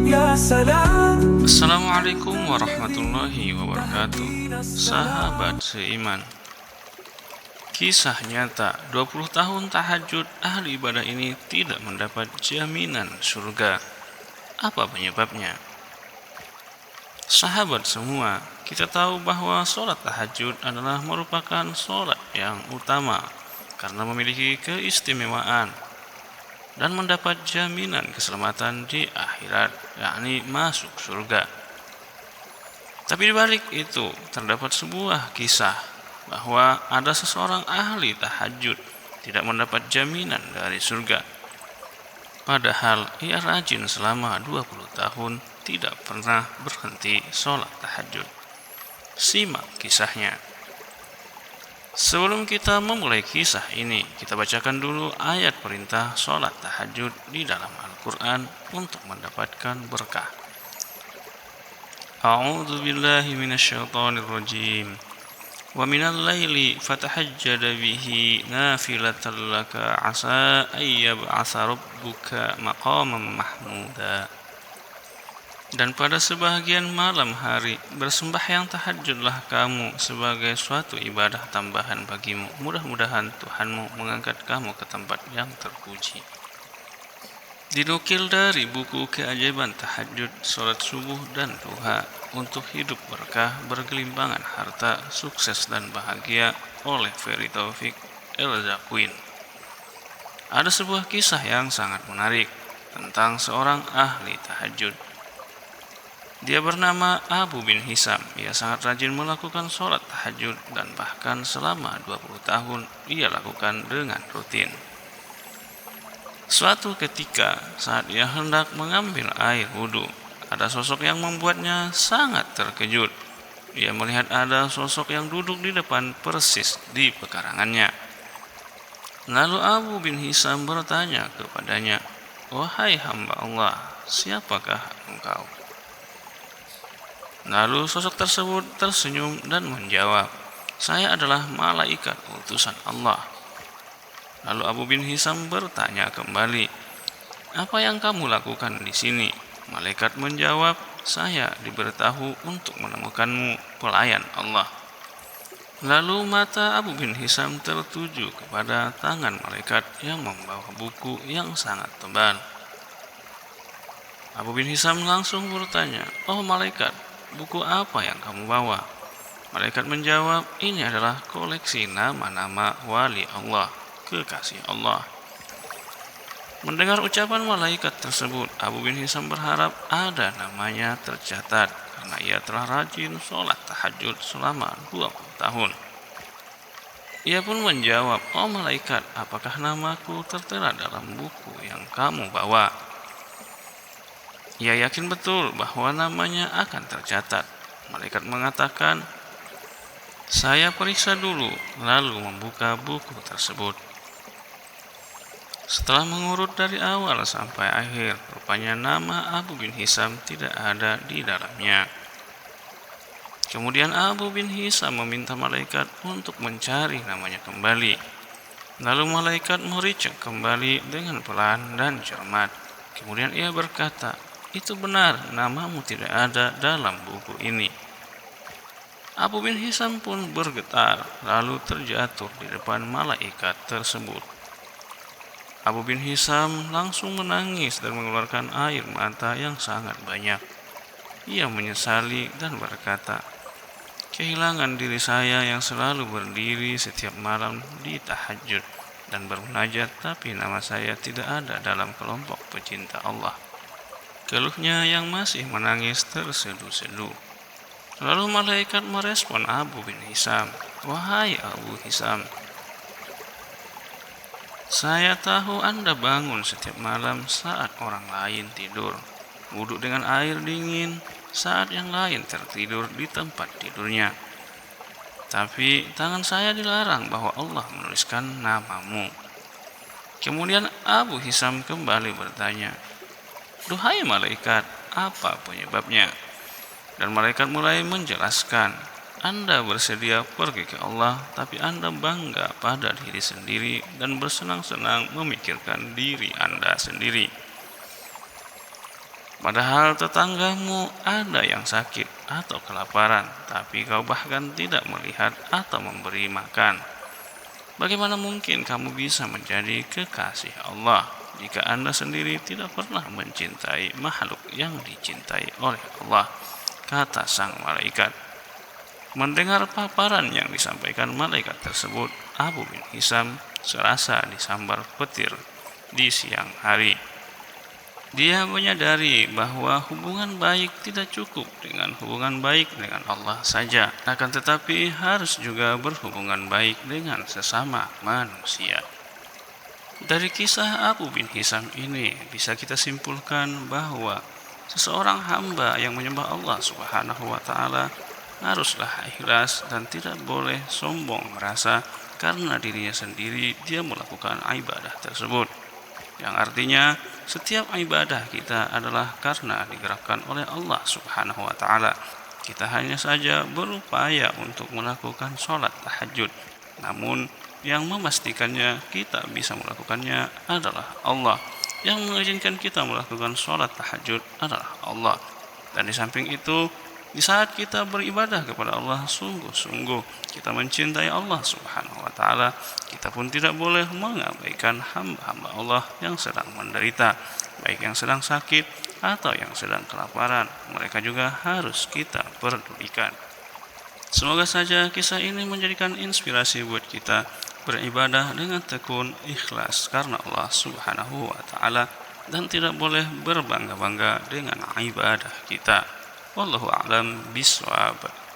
Ya salam. Assalamualaikum warahmatullahi wabarakatuh. Sahabat seiman, kisah nyata 20 tahun tahajud ahli ibadah ini tidak mendapat jaminan surga. Apa penyebabnya? Sahabat semua, kita tahu bahwa sholat tahajud adalah merupakan sholat yang utama karena memiliki keistimewaan dan mendapat jaminan keselamatan di akhirat, yakni masuk surga. Tapi di balik itu terdapat sebuah kisah bahwa ada seseorang ahli tahajud tidak mendapat jaminan dari surga. Padahal ia rajin selama 20 tahun tidak pernah berhenti sholat tahajud. Simak kisahnya. Sebelum kita memulai kisah ini, kita bacakan dulu ayat perintah sholat tahajud di dalam Al-Quran untuk mendapatkan berkah. A'udzu billahi minasyaitonir rajim. Wa minal laili fatahajjad bihi nafilatan laka asa ayyab'atsa rabbuka maqaman mahmuda. Dan pada sebahagian malam hari bersembahyang tahajudlah kamu sebagai suatu ibadah tambahan bagimu. Mudah-mudahan Tuhanmu mengangkat kamu ke tempat yang terpuji. Dinukil dari buku keajaiban tahajud, sholat subuh dan duha untuk hidup berkah, bergelimpangan harta, sukses dan bahagia oleh Ferry Taufik El-Zakwin. Ada sebuah kisah yang sangat menarik tentang seorang ahli tahajud. Dia bernama Abu bin Hisam. Ia sangat rajin melakukan sholat tahajud dan bahkan selama 20 tahun ia lakukan dengan rutin. Suatu ketika saat ia hendak mengambil air wudhu, ada sosok yang membuatnya sangat terkejut. Ia melihat ada sosok yang duduk di depan persis di pekarangannya. Lalu Abu bin Hisam bertanya kepadanya, "Wahai hamba Allah, siapakah engkau?" Lalu sosok tersebut tersenyum dan menjawab, "Saya adalah malaikat utusan Allah." Lalu Abu bin Hisam bertanya kembali, "Apa yang kamu lakukan di sini?" Malaikat menjawab, "Saya diberitahu untuk menemukanmu, pelayan Allah." Lalu mata Abu bin Hisam tertuju kepada tangan malaikat yang membawa buku yang sangat tebal. Abu bin Hisam langsung bertanya, "Oh malaikat, buku apa yang kamu bawa?" Malaikat menjawab, "Ini adalah koleksi nama-nama wali Allah, kekasih Allah." Mendengar ucapan malaikat tersebut, Abu bin Hisam berharap ada namanya tercatat karena ia telah rajin sholat tahajud selama 20 tahun. Ia pun menjawab, "Oh malaikat, apakah namaku tertera dalam buku yang kamu bawa?" Ia yakin betul bahwa namanya akan tercatat. Malaikat mengatakan, "Saya periksa dulu," lalu membuka buku tersebut. Setelah mengurut dari awal sampai akhir, rupanya nama Abu bin Hisam tidak ada di dalamnya. Kemudian Abu bin Hisam meminta malaikat untuk mencari namanya kembali. Lalu malaikat mericek kembali dengan pelan dan cermat. Kemudian ia berkata, "Itu benar, namamu tidak ada dalam buku ini." Abu bin Hisam pun bergetar, lalu terjatuh di depan malaikat tersebut. Abu bin Hisam langsung menangis dan mengeluarkan air mata yang sangat banyak. Ia menyesali dan berkata, "Kehilangan diri saya yang selalu berdiri setiap malam di tahajud dan bermunajat, tapi nama saya tidak ada dalam kelompok pecinta Allah." Keluhnya yang masih menangis tersedu-sedu. Lalu malaikat merespon Abu bin Hisam, "Wahai Abu Hisam, saya tahu Anda bangun setiap malam saat orang lain tidur, wudhu dengan air dingin saat yang lain tertidur di tempat tidurnya. Tapi tangan saya dilarang bahwa Allah menuliskan namamu." Kemudian Abu Hisam kembali bertanya, "Duhai malaikat, apa penyebabnya?" Dan malaikat mulai menjelaskan, Anda bersedia pergi ke Allah, tapi Anda bangga pada diri sendiri dan bersenang-senang memikirkan diri Anda sendiri. Padahal tetanggamu ada yang sakit atau kelaparan, tapi kau bahkan tidak melihat atau memberi makan. Bagaimana mungkin kamu bisa menjadi kekasih Allah jika Anda sendiri tidak pernah mencintai makhluk yang dicintai oleh Allah? Kata sang malaikat. Mendengar paparan yang disampaikan malaikat tersebut, Abu bin Hisam serasa disambar petir di siang hari. Dia menyadari bahwa hubungan baik tidak cukup dengan hubungan baik dengan Allah saja, akan tetapi harus juga berhubungan baik dengan sesama manusia. Dari kisah Abu bin Hisam ini bisa kita simpulkan bahwa seseorang hamba yang menyembah Allah Subhanahu wa taala haruslah ikhlas dan tidak boleh sombong merasa karena dirinya sendiri dia melakukan ibadah tersebut. Yang artinya setiap ibadah kita adalah karena digerakkan oleh Allah Subhanahu wa taala. Kita hanya saja berupaya untuk melakukan sholat tahajud. Namun yang memastikannya kita bisa melakukannya adalah Allah. Yang mengizinkan kita melakukan sholat tahajud adalah Allah. Dan di samping itu, di saat kita beribadah kepada Allah sungguh-sungguh kita mencintai Allah Subhanahu wa taala, kita pun tidak boleh mengabaikan hamba-hamba Allah yang sedang menderita, baik yang sedang sakit atau yang sedang kelaparan. Mereka juga harus kita pedulikan. Semoga saja kisah ini menjadikan inspirasi buat kita beribadah dengan tekun, ikhlas karena Allah Subhanahu wa taala dan tidak boleh berbangga-bangga dengan ibadah kita. Wallahu a'lam bishawab.